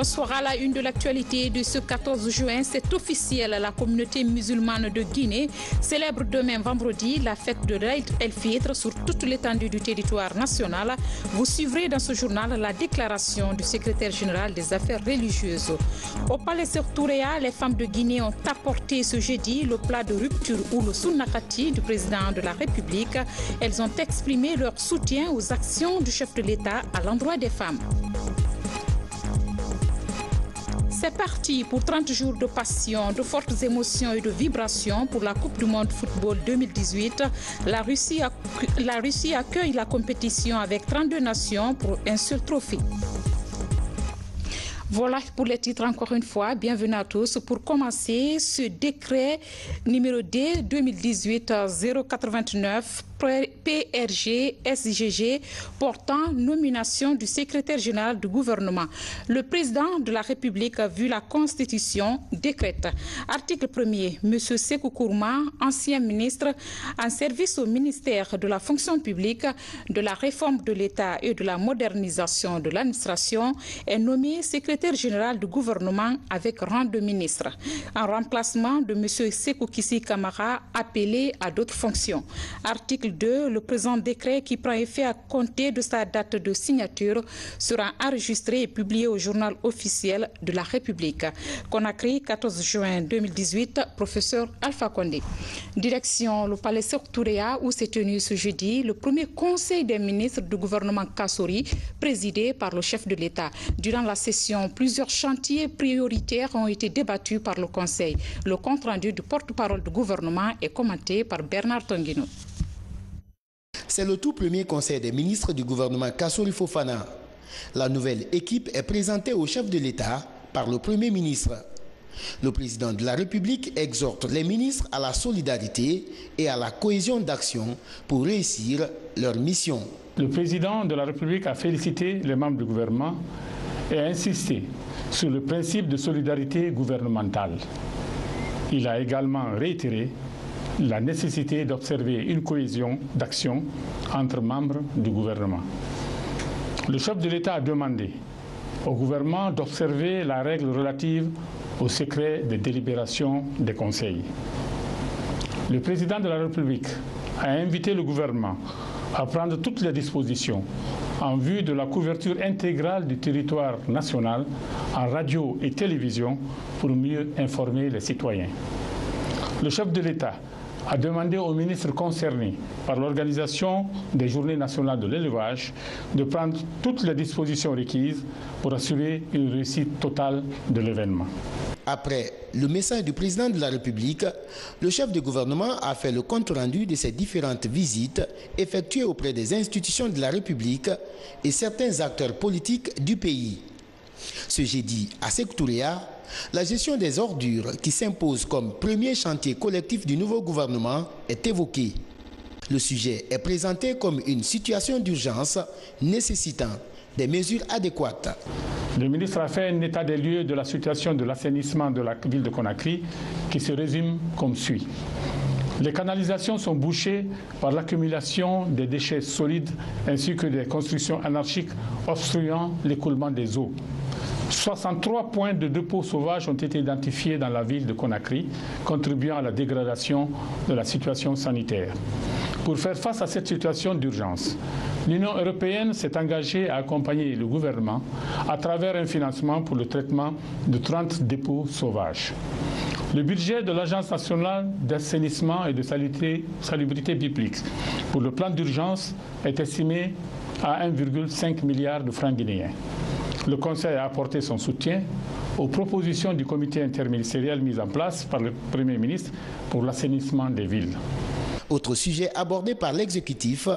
Bonsoir à la une de l'actualité de ce 14 juin. C'est officiel, la communauté musulmane de Guinée célèbre demain vendredi la fête de l'Aïd el-Fitr sur toute l'étendue du territoire national. Vous suivrez dans ce journal la déclaration du secrétaire général des affaires religieuses. Au palais Sékou-Touréa, les femmes de Guinée ont apporté ce jeudi le plat de rupture ou le sunnakati du président de la République. Elles ont exprimé leur soutien aux actions du chef de l'État à l'endroit des femmes. C'est parti pour 30 jours de passion, de fortes émotions et de vibrations pour la Coupe du Monde Football 2018. La Russie accueille la compétition avec 32 nations pour un seul trophée. Voilà pour les titres encore une fois. Bienvenue à tous. Pour commencer, ce décret numéro D 2018-089 PRG SGG portant nomination du secrétaire général du gouvernement. Le président de la République, vu la Constitution, décrète. Article 1er, M. Sékou Kourma, ancien ministre en service au ministère de la fonction publique, de la réforme de l'État et de la modernisation de l'administration, est nommé secrétaire général du gouvernement avec rang de ministre, en remplacement de M. Sékou Kissi Kamara, appelé à d'autres fonctions. Article 2, le présent décret qui prend effet à compter de sa date de signature sera enregistré et publié au journal officiel de la République. Conakry, 14 juin 2018, professeur Alpha Condé. Direction le palais Sékou-Touréa où s'est tenu ce jeudi le premier conseil des ministres du gouvernement Kassori, présidé par le chef de l'État. Durant la session, plusieurs chantiers prioritaires ont été débattus par le conseil. Le compte-rendu du porte-parole du gouvernement est commenté par Bernard Tonguino. C'est le tout premier conseil des ministres du gouvernement Kassori Fofana. La nouvelle équipe est présentée au chef de l'État par le Premier ministre. Le président de la République exhorte les ministres à la solidarité et à la cohésion d'action pour réussir leur mission. Le président de la République a félicité les membres du gouvernement et a insisté sur le principe de solidarité gouvernementale. Il a également réitéré la nécessité d'observer une cohésion d'action entre membres du gouvernement. Le chef de l'État a demandé au gouvernement d'observer la règle relative au secret des délibérations des conseils. Le président de la République a invité le gouvernement à prendre toutes les dispositions en vue de la couverture intégrale du territoire national en radio et télévision pour mieux informer les citoyens. Le chef de l'État a demandé aux ministres concernés par l'organisation des journées nationales de l'élevage de prendre toutes les dispositions requises pour assurer une réussite totale de l'événement. Après le message du président de la République, le chef de gouvernement a fait le compte-rendu de ses différentes visites effectuées auprès des institutions de la République et certains acteurs politiques du pays. Ce jeudi, à Sékou-Touréa, la gestion des ordures qui s'impose comme premier chantier collectif du nouveau gouvernement est évoquée. Le sujet est présenté comme une situation d'urgence nécessitant des mesures adéquates. Le ministre a fait un état des lieux de la situation de l'assainissement de la ville de Conakry qui se résume comme suit. Les canalisations sont bouchées par l'accumulation des déchets solides ainsi que des constructions anarchiques obstruant l'écoulement des eaux. 63 points de dépôts sauvages ont été identifiés dans la ville de Conakry, contribuant à la dégradation de la situation sanitaire. Pour faire face à cette situation d'urgence, l'Union européenne s'est engagée à accompagner le gouvernement à travers un financement pour le traitement de 30 dépôts sauvages. Le budget de l'Agence nationale d'assainissement et de salubrité publique pour le plan d'urgence est estimé à 1,5 milliard de francs guinéens. Le Conseil a apporté son soutien aux propositions du comité interministériel mis en place par le Premier ministre pour l'assainissement des villes. Autre sujet abordé par l'exécutif,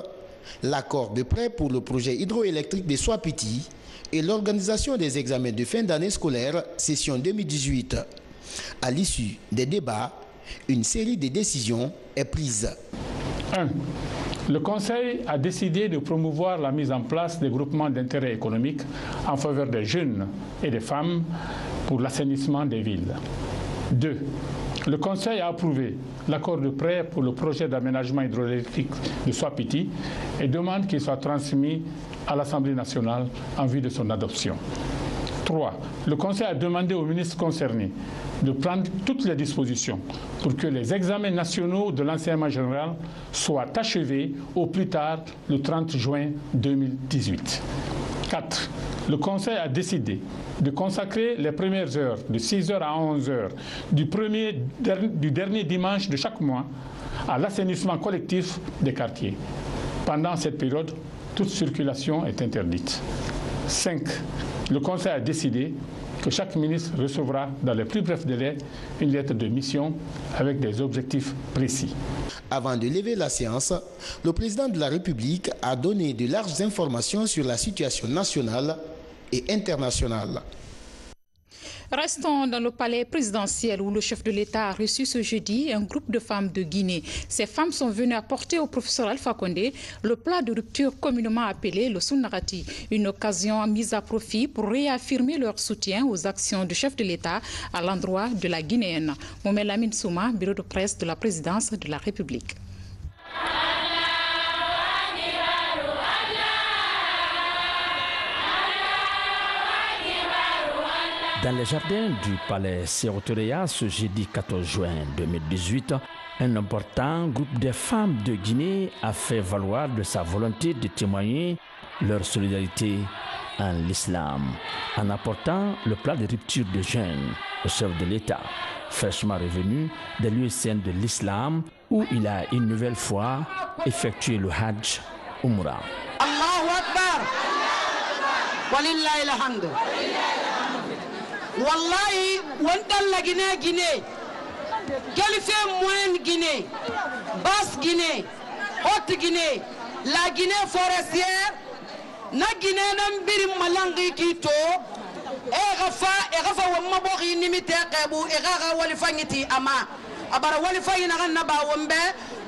l'accord de prêt pour le projet hydroélectrique de Soapiti et l'organisation des examens de fin d'année scolaire, session 2018. À l'issue des débats, une série de décisions est prise. 1. Le Conseil a décidé de promouvoir la mise en place des groupements d'intérêt économique en faveur des jeunes et des femmes pour l'assainissement des villes. 2. Le Conseil a approuvé l'accord de prêt pour le projet d'aménagement hydroélectrique de Soapiti et demande qu'il soit transmis à l'Assemblée nationale en vue de son adoption. 3. Le Conseil a demandé aux ministres concernés de prendre toutes les dispositions pour que les examens nationaux de l'enseignement général soient achevés au plus tard le 30 juin 2018. 4. Le Conseil a décidé de consacrer les premières heures de 6h à 11h du dernier dimanche de chaque mois à l'assainissement collectif des quartiers. Pendant cette période, toute circulation est interdite. 5. Le Conseil a décidé que chaque ministre recevra dans les plus brefs délais une lettre de mission avec des objectifs précis. Avant de lever la séance, le président de la République a donné de larges informations sur la situation nationale et internationale. Restons dans le palais présidentiel où le chef de l'État a reçu ce jeudi un groupe de femmes de Guinée. Ces femmes sont venues apporter au professeur Alpha Condé le plat de rupture communément appelé le Sunarati, une occasion mise à profit pour réaffirmer leur soutien aux actions du chef de l'État à l'endroit de la Guinéenne. Mohamed Lamine Souma, bureau de presse de la présidence de la République. Dans les jardins du palais Séotoréa, ce jeudi 14 juin 2018, un important groupe de femmes de Guinée a fait valoir de sa volonté de témoigner leur solidarité en l'islam, en apportant le plat de rupture de jeûne au chef de l'État, fraîchement revenu des lieux saints de l'islam où il a une nouvelle fois effectué le Hajj Umrah. Allahu Akbar, walillahi alhamd. Wallahi, wantan la Guinée, qualifié moyenne Guinée, basse Guinée, haute Guinée, la Guinée forestière, na Guinée n'ambirim malangi kito, egafa wamabori nimite kabu, egaga walifangiti ama, abara walifangi na naba wambe,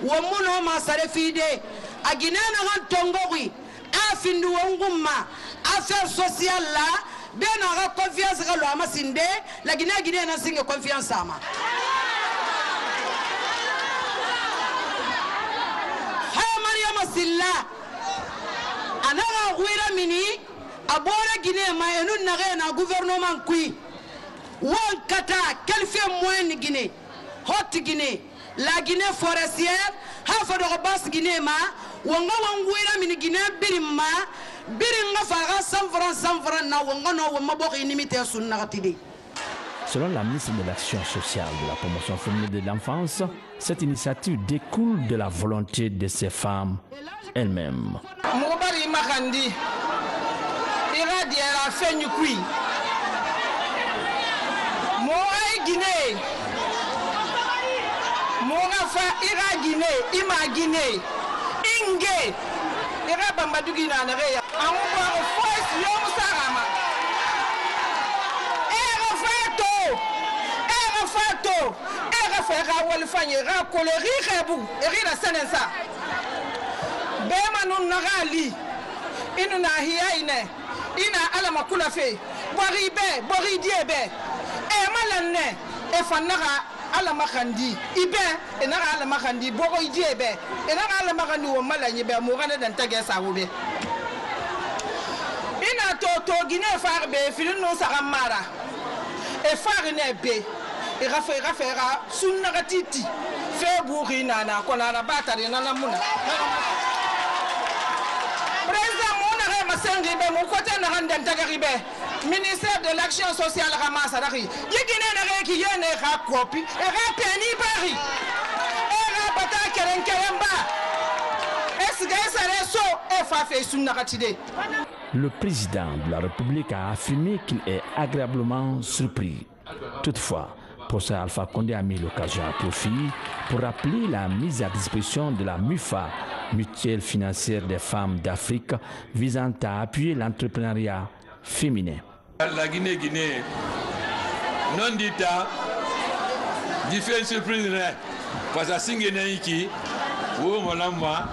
wamuno masare fide, a Guinée na tongori, afindu wanguma, affaire sociale là. Bien aura confiance dans l'homme sindé, la Guinée n'a signe confiance à moi. Hey Mariam Silla, anara ouira mini, abora Guinée ma enu nare na gouvernement kui. Wan kata, quel fait moins Guinée, haute Guinée, la Guinée forestière, hafa de basse Guinée ma, wanga wangouira mini Guinée birimma. Selon la ministre de l'Action sociale et de la promotion féminine de l'enfance, cette initiative découle de la volonté de ces femmes elles-mêmes. Ira bambadugi na nereya amuba voice yom sarama era fera wal fanyera koleri rebu erira senensa bema nun nagali inu na hiya ina ala makula fe bori diebe malanne e fannaga ala makandi ibe enara ala makandi boro idiebe enara ala makandi wo malanye be mo gane dan tage sawobe ina to Guinée farbe filin no saramara e farine be e rafera sunna titi fe burina na kona na batari na namuna président mo na ma sengi be mo côté na handen tagari be ministère de l'action sociale ramasse dari yigine na ki yene ra copie e ra peni bari e ra bata kerenkeremba Le président de la République a affirmé qu'il est agréablement surpris. Toutefois, professeur Alpha Condé a mis l'occasion à profit pour rappeler la mise à disposition de la MUFA, Mutuelle financière des femmes d'Afrique, visant à appuyer l'entrepreneuriat féminin. La Guinée, non dita, différentes surprises, parce que si Guinée, où mon lama,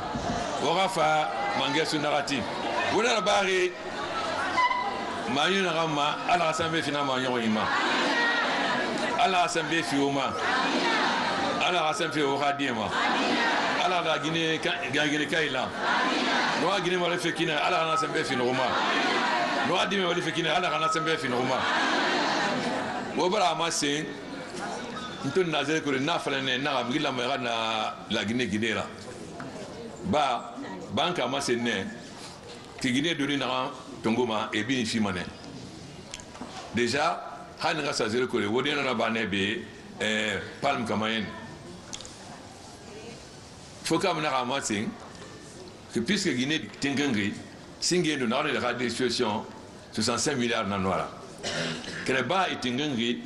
Orafa, Mangesu narratif. Vous n'avez pas arrêté, Mayuna Rama, à la Assemblée finalement, Yorima, à la Assemblée Fioma, à la Assemblée Oradiema, à la Guinée Kaila, Noa Guinée Malefekina, à la Assemblée Finoma. no adi me wali fekine ala kana sembe fi normal wo bara ma sen ntun nazel ko na fala ne na abgila ma na la Guinée la ba banka ma sen ne ki Guinée doni na tongoma e bi fi mané déjà han nga sa zero ko le wodi na ba ne be palm kamayen faut que na ma sen que puisque Guinée tingangri singe do na la disposition 65 milliards na noira Kreba et tingangri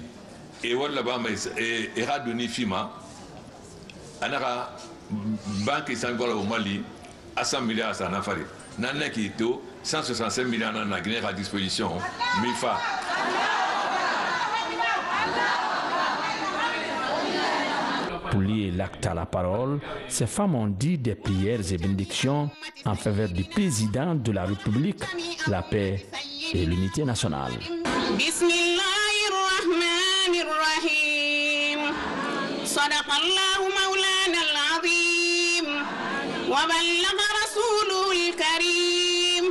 et wala ba mais et radoni fima anaka banque sangola au Mali à 100 milliards ça na fari nana qui to 165 milliards na Guinée à disposition MIFA. Pour lier l'acte à la parole, ces femmes ont dit des prières et bénédictions en faveur du président de la République, la paix et l'unité nationale. صدق الله مولانا العظيم وبلغ رسوله الكريم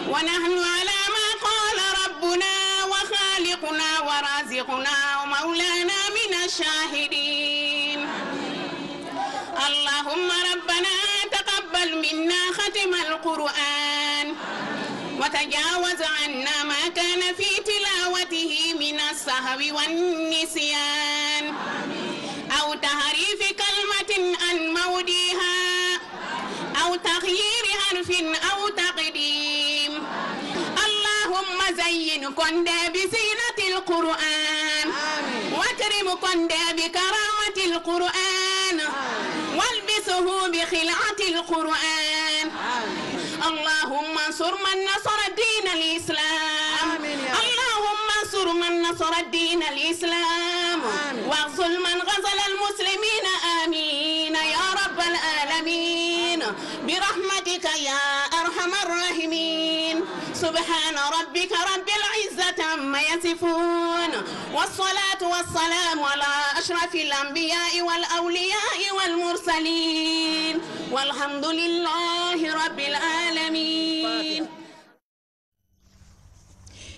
ونحن على ما قال ربنا وخالقنا ورازقنا ومولانا من الشاهدين اللهم ربنا تقبل منا ختم القرآن وتجاوز عنا ما كان في تلاوته من السهو والنسيان أو تحريف كلمة عن موضعها أو تغيير حرف أو تقديم اللهم زين كندا بزينة القرآن واكرم كندا بكرامة القرآن والبسه بخلعة القرآن اللهم انصر من نصر الدين الإسلام اللهم انصر من نصر الدين الإسلام واغزل من غزل المسلمين آمين يا رب العالمين برحمتك يا أرحم الراحمين سبحان ربك رب العزة عما يصفون والصلاة والسلام على أشرف الأنبياء والأولياء والمرسلين والحمد لله رب العالمين.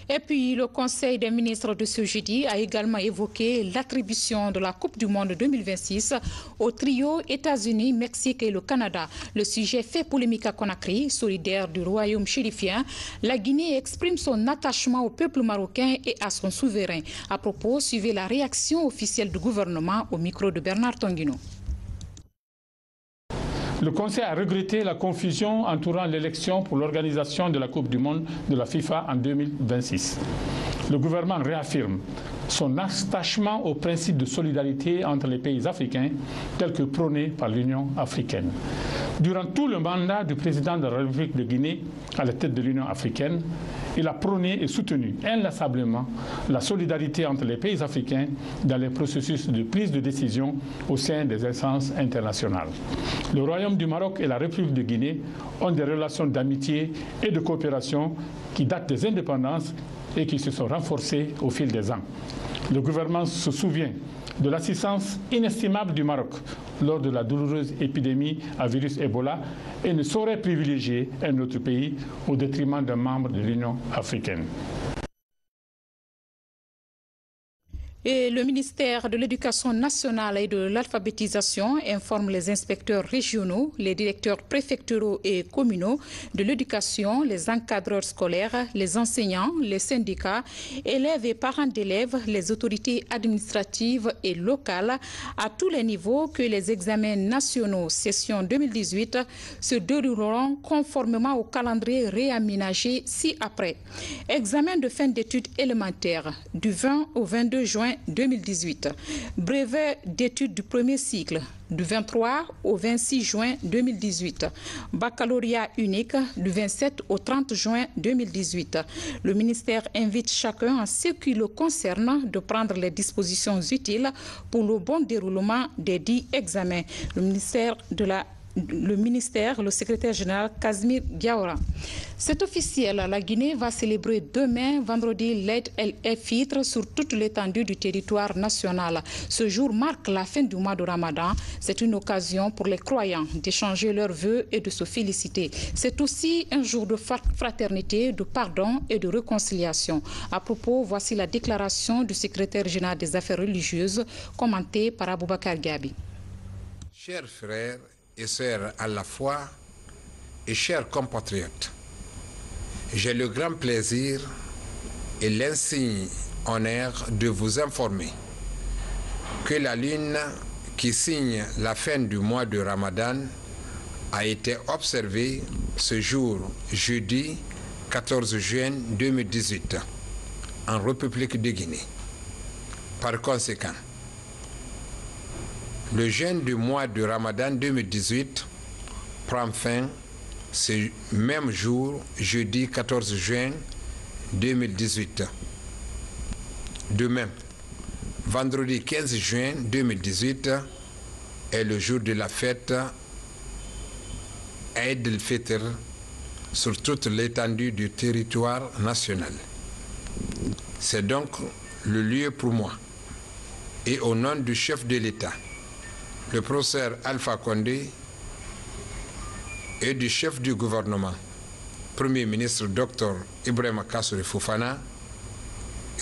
Et puis, le Conseil des ministres de ce jeudi a également évoqué l'attribution de la Coupe du Monde 2026 au trio États-Unis, Mexique et le Canada. Le sujet fait polémique à Conakry, solidaire du royaume chérifien. La Guinée exprime son attachement au peuple marocain et à son souverain. À propos, suivez la réaction officielle du gouvernement au micro de Bernard Tonguino. Le Conseil a regretté la confusion entourant l'élection pour l'organisation de la Coupe du Monde de la FIFA en 2026. Le gouvernement réaffirme son attachement au principe de solidarité entre les pays africains tel que prôné par l'Union africaine. Durant tout le mandat du président de la République de Guinée à la tête de l'Union africaine, il a prôné et soutenu inlassablement la solidarité entre les pays africains dans les processus de prise de décision au sein des instances internationales. Le Royaume du Maroc et la République de Guinée ont des relations d'amitié et de coopération qui datent des indépendances et qui se sont renforcées au fil des ans. Le gouvernement se souvient de l'assistance inestimable du Maroc lors de la douloureuse épidémie à virus Ebola et ne saurait privilégier un autre pays au détriment d'un membre de l'Union africaine. Et le ministère de l'Éducation nationale et de l'alphabétisation informe les inspecteurs régionaux, les directeurs préfectoraux et communaux de l'éducation, les encadreurs scolaires, les enseignants, les syndicats, élèves et parents d'élèves, les autorités administratives et locales à tous les niveaux que les examens nationaux session 2018 se dérouleront conformément au calendrier réaménagé ci-après. Examen de fin d'études élémentaires du 20 au 22 juin 2018. Brevet d'études du premier cycle du 23 au 26 juin 2018. Baccalauréat unique du 27 au 30 juin 2018. Le ministère invite chacun en ce qui le concerne de prendre les dispositions utiles pour le bon déroulement des dits examens. Le ministère de le ministère, le secrétaire général Casimir Diawara. C'est officiel, la Guinée va célébrer demain, vendredi, l'Aïd el-Fitr sur toute l'étendue du territoire national. Ce jour marque la fin du mois de Ramadan. C'est une occasion pour les croyants d'échanger leurs vœux et de se féliciter. C'est aussi un jour de fraternité, de pardon et de réconciliation. À propos, voici la déclaration du secrétaire général des affaires religieuses, commentée par Aboubakar Gabi. Chers frères et sœurs à la foi et chers compatriotes, j'ai le grand plaisir et l'insigne honneur de vous informer que la lune qui signe la fin du mois de Ramadan a été observée ce jour, jeudi 14 juin 2018, en République de Guinée. Par conséquent, le jeûne du mois de Ramadan 2018 prend fin ce même jour, jeudi 14 juin 2018. De même, vendredi 15 juin 2018 est le jour de la fête Aïd el-Fitr sur toute l'étendue du territoire national. C'est donc le lieu pour moi, et au nom du chef de l'État, le professeur Alpha Condé, et du chef du gouvernement, Premier ministre Dr Ibrahima Kassory Fofana,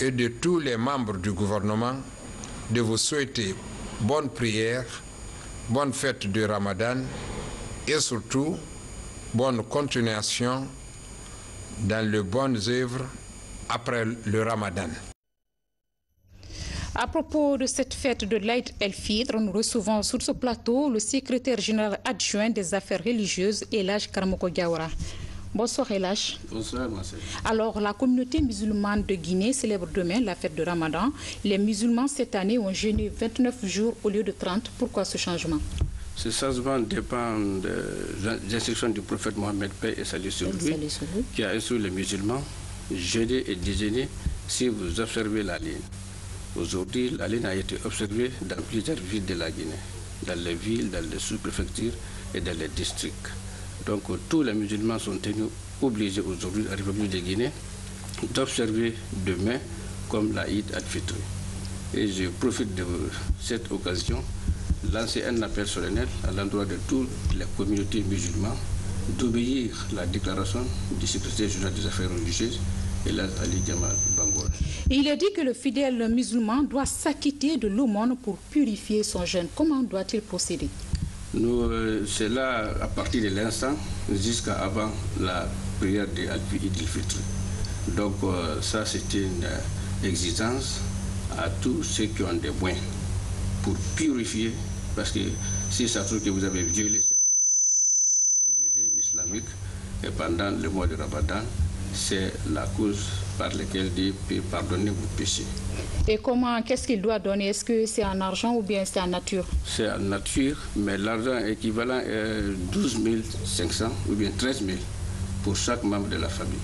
et de tous les membres du gouvernement, de vous souhaiter bonne prière, bonne fête de Ramadan et surtout bonne continuation dans les bonnes œuvres après le Ramadan. À propos de cette fête de l'Aïd el-Fitr, nous recevons sur ce plateau le secrétaire général adjoint des affaires religieuses, Elhadj Karamoko Diawara. Bonsoir Elhadj. Bonsoir Marcel. Alors, la communauté musulmane de Guinée célèbre demain la fête de Ramadan. Les musulmans cette année ont jeûné 29 jours au lieu de 30. Pourquoi ce changement? Ce changement dépend des instructions du prophète Mohammed, paix et salut sur lui, qui a instruit les musulmans, jeûner et déjeuner si vous observez la ligne. Aujourd'hui, la ligne a été observée dans plusieurs villes de la Guinée, dans les villes, dans les sous-préfectures et dans les districts. Donc tous les musulmans sont tenus obligés aujourd'hui, à la République de Guinée, d'observer demain comme l'Aïd el-Fitr. Et je profite de cette occasion lancer un appel solennel à l'endroit de toutes les communautés musulmanes d'obéir à la déclaration du secrétaire général des affaires religieuses, Elhadj Ali Jamal Bangoura. Il est dit que le fidèle musulman doit s'acquitter de l'aumône pour purifier son jeûne. Comment doit-il procéder? C'est là, à partir de l'instant, jusqu'à avant la prière de Aïd el-Fitr. Donc ça, c'est une exigence à tous ceux qui ont des moyens pour purifier, parce que si ça se trouve que vous avez violé cette religion islamique, et pendant le mois de Ramadan, c'est la cause par laquelle Dieu peut pardonner vos péchés. Et comment, qu'est-ce qu'il doit donner? Est-ce que c'est en argent ou bien c'est en nature? C'est en nature, mais l'argent équivalent est 12 500 ou bien 13 000 pour chaque membre de la famille.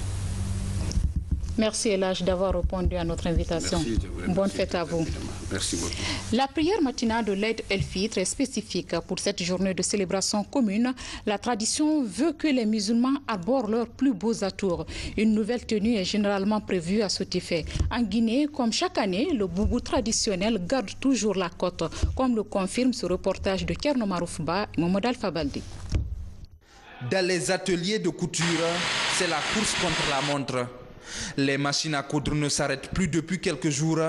Merci Elhadj d'avoir répondu à notre invitation. Merci, bonne fête à vous. Merci beaucoup. La prière matinale de l'Aïd el-Fitr est spécifique pour cette journée de célébration commune. La tradition veut que les musulmans arborent leurs plus beaux atours. Une nouvelle tenue est généralement prévue à cet effet. En Guinée, comme chaque année, le boubou traditionnel garde toujours la cote, comme le confirme ce reportage de Kerno Maroufba et Mohamed Alpha Baldi. Dans les ateliers de couture, c'est la course contre la montre. Les machines à coudre ne s'arrêtent plus depuis quelques jours.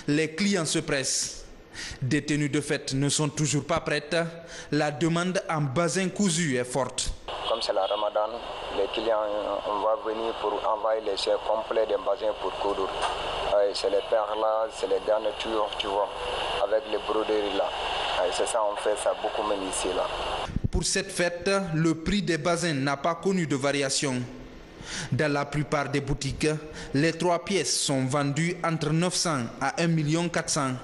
Les clients se pressent. Des tenues de fête ne sont toujours pas prêtes. La demande en basin cousu est forte. Comme c'est la Ramadan, les clients vont venir pour envoyer les chefs complets des basins pour coudre. C'est les perles, c'est les garnitures, tu vois, avec les broderies là. C'est ça, on fait ça beaucoup même ici là. Pour cette fête, le prix des basins n'a pas connu de variation. Dans la plupart des boutiques, les 3 pièces sont vendues entre 900 à 1 400 000.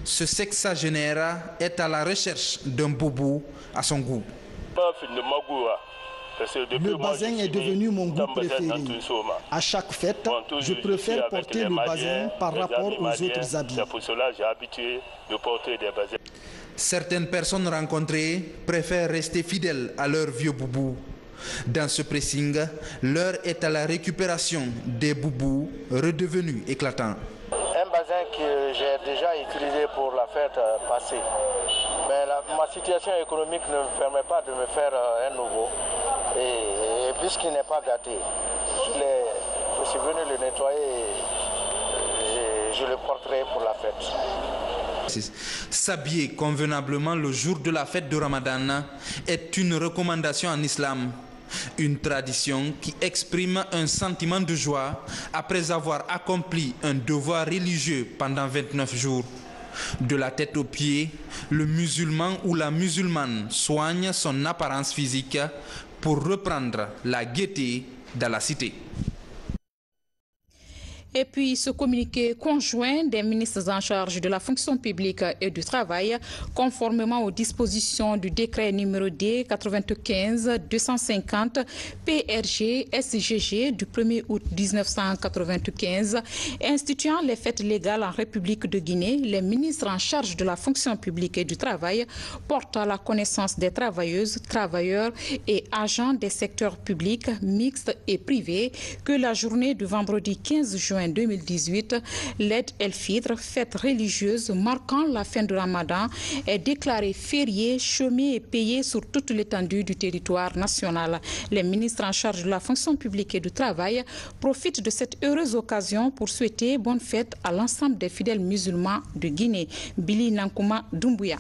Ce sexagénaire est à la recherche d'un boubou à son goût. Le basin est devenu mon goût préféré. À chaque fête, je préfère porter le basin par rapport aux autres habits. C'est pour cela que j'ai habitué de porter des basins. Certaines personnes rencontrées préfèrent rester fidèles à leur vieux boubou. Dans ce pressing, l'heure est à la récupération des boubous redevenus éclatants. Un bazin que j'ai déjà utilisé pour la fête passée. Mais ma situation économique ne me permet pas de me faire un nouveau. Et puisqu'il n'est pas gâté, je suis venu le nettoyer et je le porterai pour la fête. S'habiller convenablement le jour de la fête de Ramadan est une recommandation en islam. Une tradition qui exprime un sentiment de joie après avoir accompli un devoir religieux pendant 29 jours. De la tête aux pieds, le musulman ou la musulmane soigne son apparence physique pour reprendre la gaieté dans la cité. Et puis ce communiqué conjoint des ministres en charge de la fonction publique et du travail, conformément aux dispositions du décret numéro D 95-250 PRG-SGG du 1er août 1995, instituant les fêtes légales en République de Guinée, les ministres en charge de la fonction publique et du travail portent à la connaissance des travailleuses, travailleurs et agents des secteurs publics, mixtes et privés que la journée du vendredi 15 juin 2018, l'Aïd el-Fitr, fête religieuse marquant la fin du Ramadan, est déclarée fériée, chômée et payée sur toute l'étendue du territoire national. Les ministres en charge de la fonction publique et du travail profitent de cette heureuse occasion pour souhaiter bonne fête à l'ensemble des fidèles musulmans de Guinée. Billy Nankouma Doumbouya.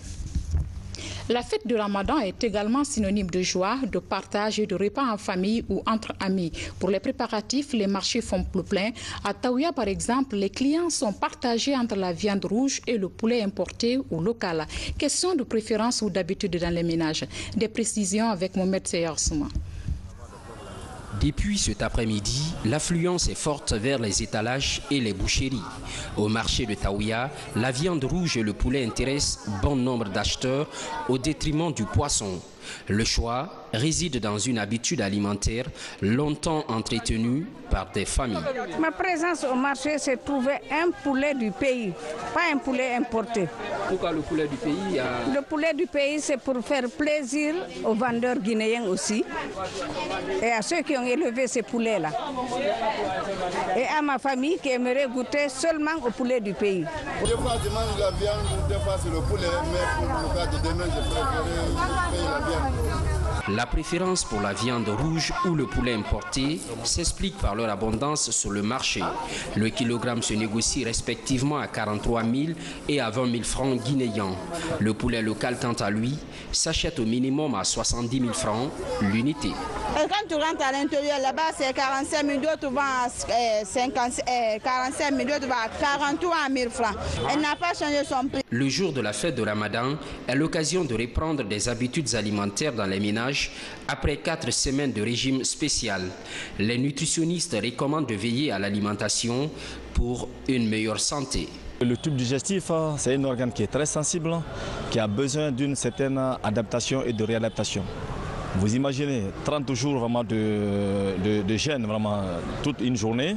La fête de Ramadan est également synonyme de joie, de partage et de repas en famille ou entre amis. Pour les préparatifs, les marchés font le plein. À Taouya, par exemple, les clients sont partagés entre la viande rouge et le poulet importé ou local. Question de préférence ou d'habitude dans les ménages. Des précisions avec Mohamed Seyar Souma. Depuis cet après-midi, l'affluence est forte vers les étalages et les boucheries. Au marché de Taouya, la viande rouge et le poulet intéressent bon nombre d'acheteurs au détriment du poisson. Le choix réside dans une habitude alimentaire longtemps entretenue par des familles. Ma présence au marché, c'est trouver un poulet du pays, pas un poulet importé. Pourquoi le poulet du pays Le poulet du pays, c'est pour faire plaisir aux vendeurs guinéens aussi et à ceux qui ont élevé ces poulets-là. Et à ma famille qui aimerait goûter seulement au poulet du pays. Des fois, je mange la viande, des fois c'est le poulet, mais pour le cas de demain, je préfère payer la viande. La préférence pour la viande rouge ou le poulet importé s'explique par leur abondance sur le marché. Le kilogramme se négocie respectivement à 43 000 et à 20 000 francs guinéens. Le poulet local, quant à lui, s'achète au minimum à 70 000 francs l'unité. Quand tu rentres à l'intérieur, là-bas, c'est 45 000, d'autres vont à 45 000, d'autres vont à 43 000 francs. Elle n'a pas changé son prix. Le jour de la fête de Ramadan est l'occasion de reprendre des habitudes alimentaires dans les ménages après 4 semaines de régime spécial. Les nutritionnistes recommandent de veiller à l'alimentation pour une meilleure santé. Le tube digestif, c'est un organe qui est très sensible, qui a besoin d'une certaine adaptation et de réadaptation. Vous imaginez 30 jours vraiment de jeûne, vraiment toute une journée.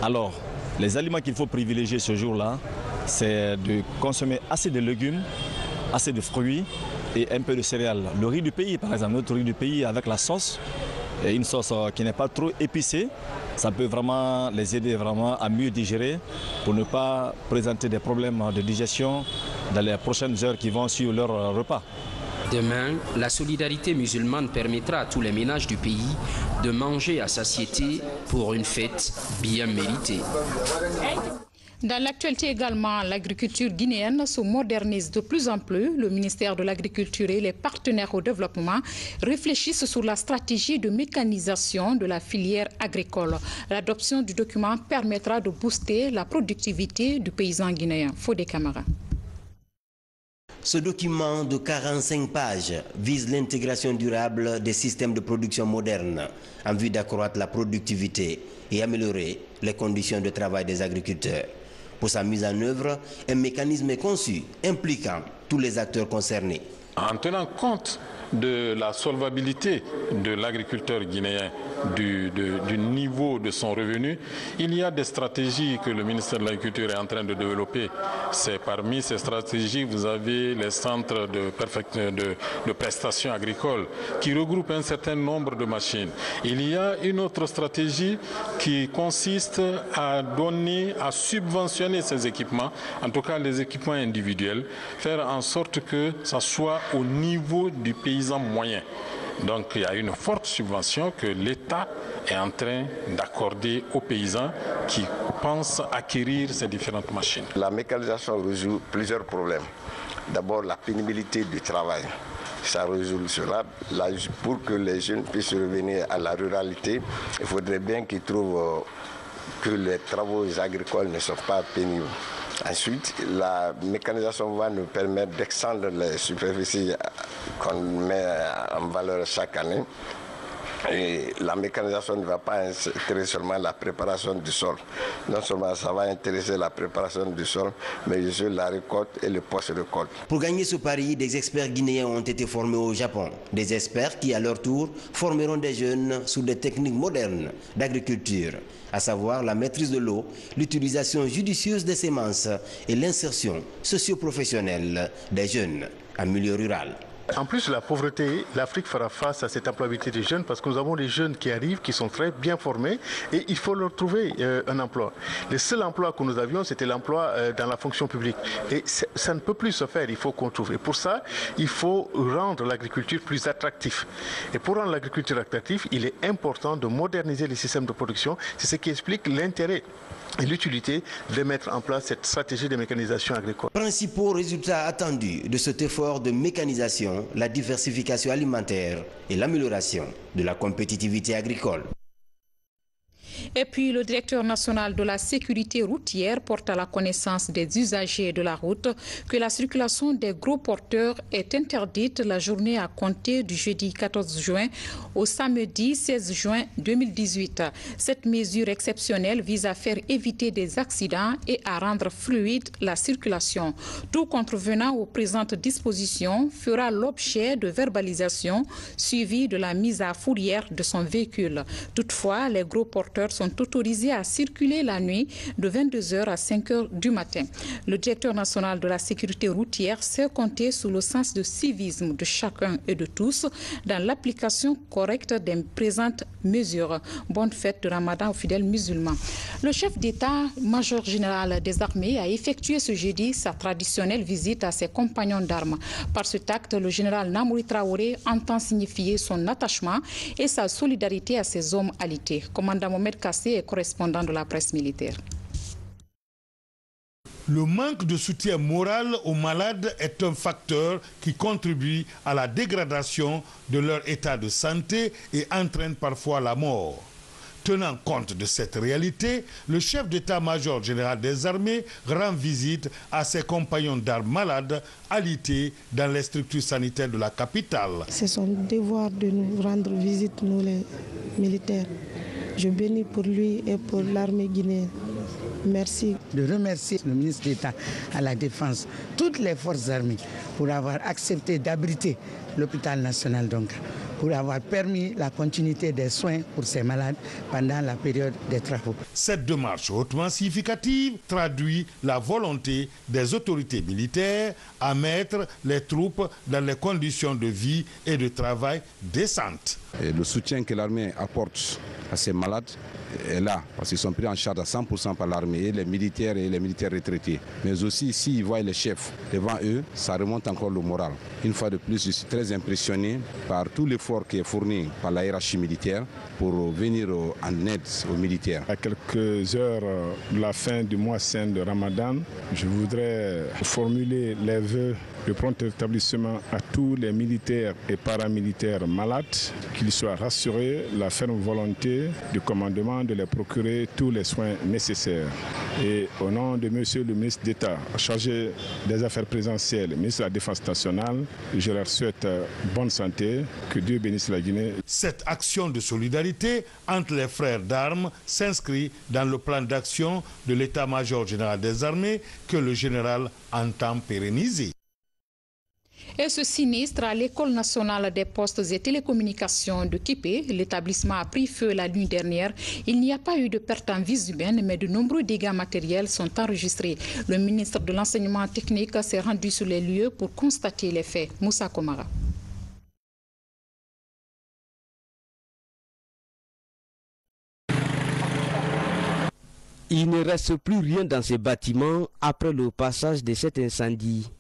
Alors, les aliments qu'il faut privilégier ce jour-là, c'est de consommer assez de légumes, assez de fruits et un peu de céréales. Le riz du pays, par exemple, notre riz du pays avec la sauce, et une sauce qui n'est pas trop épicée, ça peut vraiment les aider vraiment à mieux digérer pour ne pas présenter des problèmes de digestion dans les prochaines heures qui vont suivre leur repas. Demain, la solidarité musulmane permettra à tous les ménages du pays de manger à satiété pour une fête bien méritée. Dans l'actualité également, l'agriculture guinéenne se modernise de plus en plus. Le ministère de l'Agriculture et les partenaires au développement réfléchissent sur la stratégie de mécanisation de la filière agricole. L'adoption du document permettra de booster la productivité du paysan guinéen. Fodé Camara. Ce document de 45 pages vise l'intégration durable des systèmes de production modernes en vue d'accroître la productivité et améliorer les conditions de travail des agriculteurs. Pour sa mise en œuvre, un mécanisme est conçu impliquant tous les acteurs concernés. En tenant compte de la solvabilité de l'agriculteur guinéen, du niveau de son revenu, il y a des stratégies que le ministère de l'Agriculture est en train de développer. C'est parmi ces stratégies, vous avez les centres de prestations agricoles qui regroupent un certain nombre de machines. Il y a une autre stratégie qui consiste à donner, à subventionner ces équipements, en tout cas les équipements individuels, faire en sorte que ça soit au niveau du paysan moyen. Donc il y a une forte subvention que l'État est en train d'accorder aux paysans qui pensent acquérir ces différentes machines. La mécanisation résout plusieurs problèmes. D'abord la pénibilité du travail. Ça résout cela. Là, pour que les jeunes puissent revenir à la ruralité, il faudrait bien qu'ils trouvent que les travaux agricoles ne sont pas pénibles. Ensuite, la mécanisation va nous permettre d'extendre les superficies qu'on met en valeur chaque année. Et la mécanisation ne va pas intéresser seulement la préparation du sol. Non seulement ça va intéresser la préparation du sol, mais aussi la récolte et le post-récolte. Pour gagner ce pari, des experts guinéens ont été formés au Japon. Des experts qui, à leur tour, formeront des jeunes sous des techniques modernes d'agriculture, à savoir la maîtrise de l'eau, l'utilisation judicieuse des semences et l'insertion socio-professionnelle des jeunes en milieu rural. En plus de la pauvreté, l'Afrique fera face à cette employabilité des jeunes parce que nous avons des jeunes qui arrivent, qui sont très bien formés et il faut leur trouver un emploi. Le seul emploi que nous avions, c'était l'emploi dans la fonction publique. Et ça ne peut plus se faire, il faut qu'on trouve. Et pour ça, il faut rendre l'agriculture plus attractive. Et pour rendre l'agriculture attractive, il est important de moderniser les systèmes de production. C'est ce qui explique l'intérêt et l'utilité de mettre en place cette stratégie de mécanisation agricole. Principaux résultats attendus de cet effort de mécanisation, la diversification alimentaire et l'amélioration de la compétitivité agricole. Et puis, le directeur national de la sécurité routière porte à la connaissance des usagers de la route que la circulation des gros porteurs est interdite la journée à compter du jeudi 14 juin au samedi 16 juin 2018. Cette mesure exceptionnelle vise à faire éviter des accidents et à rendre fluide la circulation. Tout contrevenant aux présentes dispositions fera l'objet de verbalisation suivie de la mise à fourrière de son véhicule. Toutefois, les gros porteurs sont autorisés à circuler la nuit de 22h à 5h du matin. Le directeur national de la sécurité routière sait compter sur le sens de civisme de chacun et de tous dans l'application correcte des présentes mesures. Bonne fête de Ramadan aux fidèles musulmans. Le chef d'état-major général des armées a effectué ce jeudi sa traditionnelle visite à ses compagnons d'armes. Par cet acte, le général Namouri Traoré entend signifier son attachement et sa solidarité à ses hommes alités. Commandant Mohamed Kassé est correspondant de la presse militaire. Le manque de soutien moral aux malades est un facteur qui contribue à la dégradation de leur état de santé et entraîne parfois la mort. Tenant compte de cette réalité, le chef d'état-major général des armées rend visite à ses compagnons d'armes malades alités dans les structures sanitaires de la capitale. C'est son devoir de nous rendre visite, nous les militaires. Je bénis pour lui et pour l'armée guinéenne. Merci. De remercier le ministre d'État à la Défense, toutes les forces armées pour avoir accepté d'abriter l'hôpital national donc, pour avoir permis la continuité des soins pour ces malades pendant la période des travaux. Cette démarche hautement significative traduit la volonté des autorités militaires à mettre les troupes dans les conditions de vie et de travail décentes. Et le soutien que l'armée apporte à ces malades est là, parce qu'ils sont pris en charge à 100% par l'armée, et les militaires retraités. Mais aussi, s'ils voient les chefs devant eux, ça remonte encore le moral. Une fois de plus, je suis très impressionné par tout l'effort qui est fourni par la hiérarchie militaire pour venir en aide aux militaires. À quelques heures de la fin du mois saint de Ramadan, je voudrais formuler les vœux de prompt rétablissement à tous les militaires et paramilitaires malades, qu'ils soient rassurés, la ferme volonté du commandement de les procurer tous les soins nécessaires. Et au nom de Monsieur le ministre d'État chargé des Affaires présidentielles, ministre de la Défense nationale, je leur souhaite bonne santé, que Dieu bénisse la Guinée. Cette action de solidarité entre les frères d'armes s'inscrit dans le plan d'action de l'état-major général des armées que le général entend pérenniser. Et ce sinistre à l'École nationale des postes et télécommunications de Kipé, l'établissement a pris feu la nuit dernière. Il n'y a pas eu de perte en vies humaines, mais de nombreux dégâts matériels sont enregistrés. Le ministre de l'Enseignement technique s'est rendu sur les lieux pour constater les faits. Moussa Komara. Il ne reste plus rien dans ces bâtiments après le passage de cet incendie.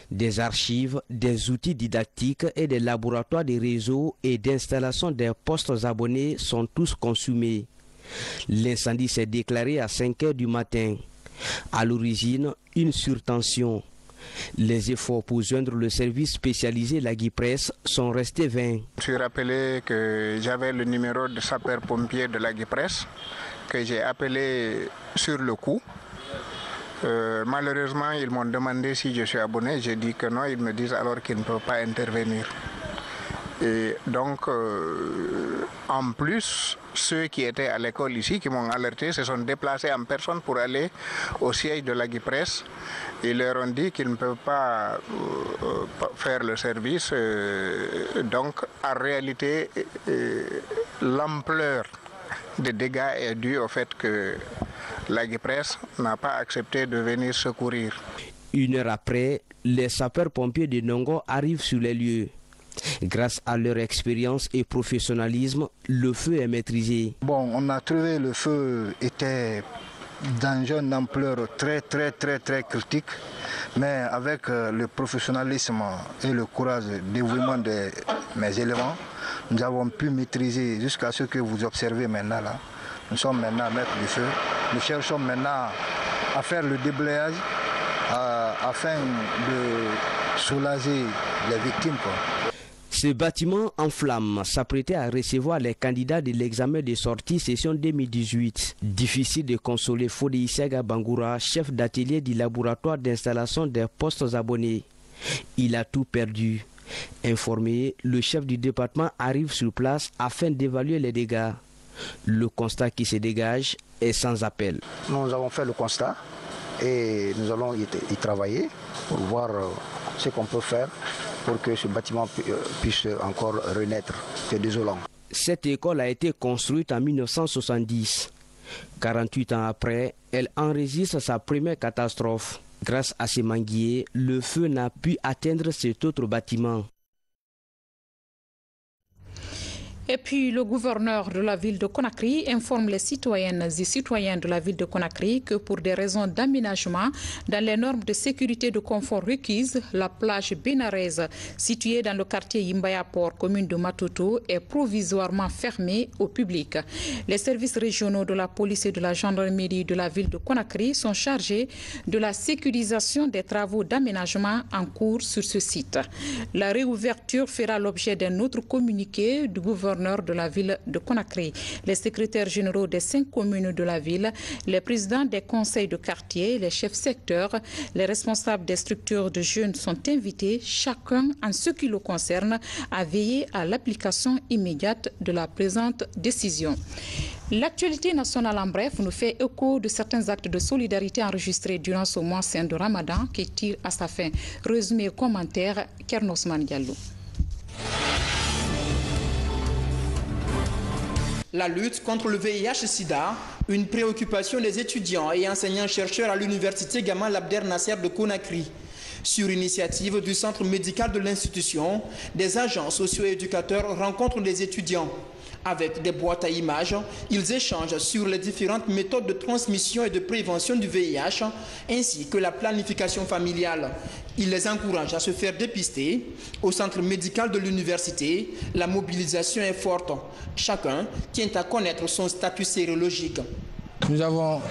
Des archives, des outils didactiques et des laboratoires de réseau et d'installation des postes abonnés sont tous consumés. L'incendie s'est déclaré à 5 h du matin. À l'origine, une surtension. Les efforts pour joindre le service spécialisé Lagui-Presse sont restés vains. Je suis rappelé que j'avais le numéro de sapeur-pompier de Lagui-Presse que j'ai appelé sur le coup. Malheureusement, ils m'ont demandé si je suis abonné. J'ai dit que non. Ils me disent alors qu'ils ne peuvent pas intervenir. Et donc, en plus, ceux qui étaient à l'école ici, qui m'ont alerté, se sont déplacés en personne pour aller au siège de Lagui-Presse. Ils leur ont dit qu'ils ne peuvent pas faire le service. Donc, en réalité, l'ampleur des dégâts est due au fait que Lagui-Presse n'a pas accepté de venir secourir. Une heure après, les sapeurs-pompiers de Nongo arrivent sur les lieux. Grâce à leur expérience et professionnalisme, le feu est maîtrisé. Bon, on a trouvé le feu était dans une ampleur très critique, mais avec le professionnalisme et le courage, le dévouement de mes éléments, nous avons pu maîtriser jusqu'à ce que vous observez maintenant là. Nous sommes maintenant maîtres du feu. Nous cherchons maintenant à faire le déblayage afin de soulager les victimes. Ce bâtiment en flammes s'apprêtait à recevoir les candidats de l'examen de sortie session 2018. Difficile de consoler Fodi Issaga Bangoura, chef d'atelier du laboratoire d'installation des postes abonnés. Il a tout perdu. Informé, le chef du département arrive sur place afin d'évaluer les dégâts. Le constat qui se dégage est sans appel. Nous avons fait le constat et nous allons y travailler pour voir ce qu'on peut faire pour que ce bâtiment puisse encore renaître. C'est désolant. Cette école a été construite en 1970. 48 ans après, elle enregistre sa première catastrophe. Grâce à ces manguiers, le feu n'a pu atteindre cet autre bâtiment. Et puis, le gouverneur de la ville de Conakry informe les citoyennes et citoyens de la ville de Conakry que pour des raisons d'aménagement, dans les normes de sécurité et de confort requises, la plage bénaraise située dans le quartier Yimbaya-Port, commune de Matoto, est provisoirement fermée au public. Les services régionaux de la police et de la gendarmerie de la ville de Conakry sont chargés de la sécurisation des travaux d'aménagement en cours sur ce site. La réouverture fera l'objet d'un autre communiqué du gouverneur de la ville de Conakry. Les secrétaires généraux des 5 communes de la ville, les présidents des conseils de quartier, les chefs secteurs, les responsables des structures de jeunes sont invités, chacun en ce qui le concerne, à veiller à l'application immédiate de la présente décision. L'actualité nationale en bref nous fait écho de certains actes de solidarité enregistrés durant ce mois saint de Ramadan qui tire à sa fin. Résumé et commentaire, Kernosman Diallo. La lutte contre le VIH-Sida, une préoccupation des étudiants et enseignants-chercheurs à l'université Gamal Abder Nasser de Conakry. Sur initiative du centre médical de l'institution, des agents socio-éducateurs rencontrent des étudiants. Avec des boîtes à images, ils échangent sur les différentes méthodes de transmission et de prévention du VIH, ainsi que la planification familiale. Ils les encouragent à se faire dépister. Au centre médical de l'université, la mobilisation est forte. Chacun tient à connaître son statut sérologique. Nous avons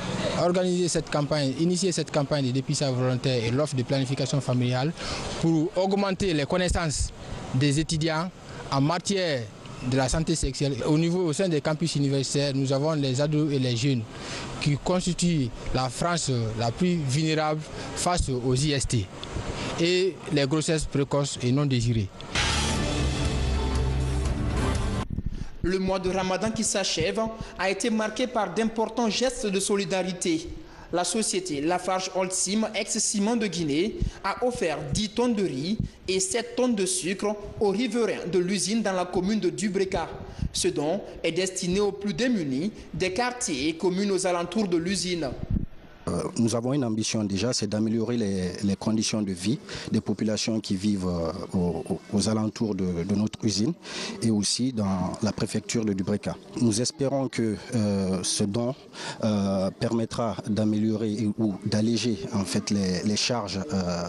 organisé cette campagne, initié cette campagne de dépistage volontaire et l'offre de planification familiale pour augmenter les connaissances des étudiants en matière de la santé sexuelle. Au sein des campus universitaires, nous avons les ados et les jeunes qui constituent la frange la plus vulnérable face aux IST et les grossesses précoces et non désirées. Le mois de Ramadan qui s'achève a été marqué par d'importants gestes de solidarité. La société Lafarge-Holcim, ex-Ciment de Guinée, a offert 10 tonnes de riz et 7 tonnes de sucre aux riverains de l'usine dans la commune de Dubreka. Ce don est destiné aux plus démunis des quartiers et communes aux alentours de l'usine. Nous avons une ambition déjà, c'est d'améliorer les conditions de vie des populations qui vivent aux alentours de notre usine et aussi dans la préfecture de Dubreka. Nous espérons que ce don permettra d'améliorer ou d'alléger en fait les charges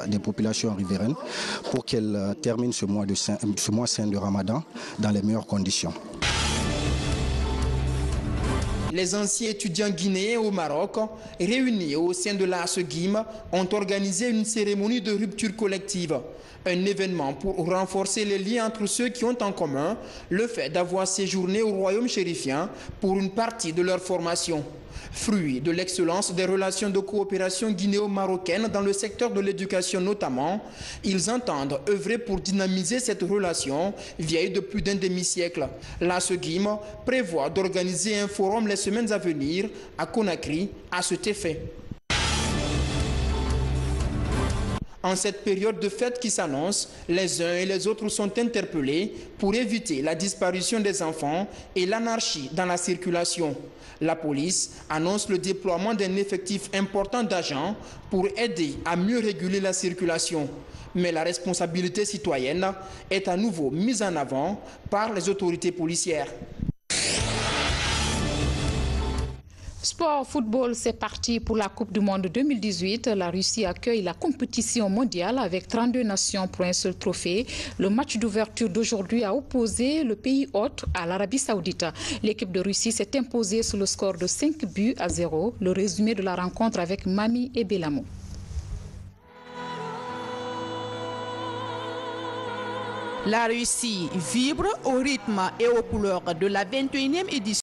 des populations riveraines pour qu'elles terminent ce mois saint de Ramadan dans les meilleures conditions. Les anciens étudiants guinéens au Maroc, réunis au sein de la SEGIM, ont organisé une cérémonie de rupture collective. Un événement pour renforcer les liens entre ceux qui ont en commun le fait d'avoir séjourné au royaume chérifien pour une partie de leur formation. Fruit de l'excellence des relations de coopération guinéo-marocaines dans le secteur de l'éducation notamment, ils entendent œuvrer pour dynamiser cette relation vieille de plus d'un demi-siècle. La SEGIM prévoit d'organiser un forum les semaines à venir à Conakry à cet effet. En cette période de fête qui s'annonce, les uns et les autres sont interpellés pour éviter la disparition des enfants et l'anarchie dans la circulation. La police annonce le déploiement d'un effectif important d'agents pour aider à mieux réguler la circulation. Mais la responsabilité citoyenne est à nouveau mise en avant par les autorités policières. Sport football, c'est parti pour la Coupe du Monde 2018. La Russie accueille la compétition mondiale avec 32 nations pour un seul trophée. Le match d'ouverture d'aujourd'hui a opposé le pays hôte à l'Arabie Saoudite. L'équipe de Russie s'est imposée sur le score de 5-0. Le résumé de la rencontre avec Mami et Belamo. La Russie vibre au rythme et aux couleurs de la 21e édition